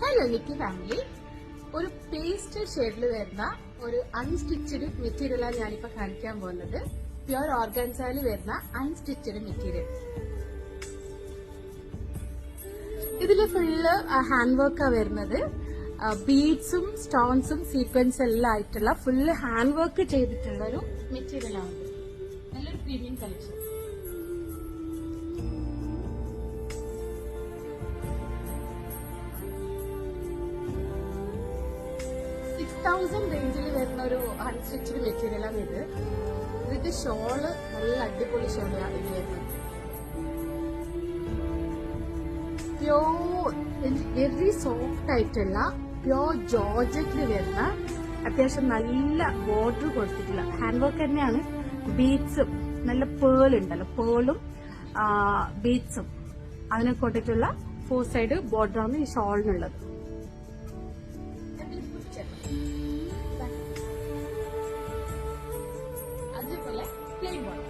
Hello Nikki family, ഒരു paste ഷെയ്ഡിൽ വരുന്ന ഒരു അൺസ്റ്റിച്ചഡ് മെറ്റീരിയലാണ് ഞാനിപ്പോ കാണിക്കാൻ പോകുന്നത്. പ്യുർ ഓർഗൻസായിൽ വരുന്ന അൺസ്റ്റിച്ചഡ് മെറ്റീരിയൽ. ഇതില് ഫുള്ള് ഹാൻഡ് വർക്കാ വരുന്നത്. ബീഡ്സും സ്റ്റോൺസും സീക്വൻസ് എല്ലാം ആയിട്ടുള്ള ഫുള്ള് ഹാൻഡ് വർക്ക് ചെയ്തിട്ടുള്ള ഒരു മെറ്റീരിയൽ ആണ്. നല്ലൊരു പ്രീമിയം കളക്ഷൻ. റേഞ്ചിൽ വരുന്ന ഒരു അൺസ്റ്റിച്ചഡ് മെറ്റീരിയൽ ആണ് ഇത്. ഇതിന്റെ ഷോള് നല്ല അടിപൊളി ഷോളാണ് ഇത് വരുന്നത്. പ്യോർ വെരി സോഫ്റ്റ് ആയിട്ടുള്ള പ്യോർ ജോർജറ്റിൽ വരുന്ന അത്യാവശ്യം നല്ല ബോർഡർ കൊടുത്തിട്ടുള്ള ഹാൻഡ് വർക്ക് തന്നെയാണ്. ബീഡ്സും നല്ല പേൾ ഉണ്ടല്ലോ, പേളും ബീഡ്സും അതിനെ കൊണ്ടിട്ടുള്ള 4 സൈഡ് ബോർഡറാണ് ഈ ഷോളിനുള്ളത്. അതേപോലെ പ്ലെയിൻ ബോർഡർ.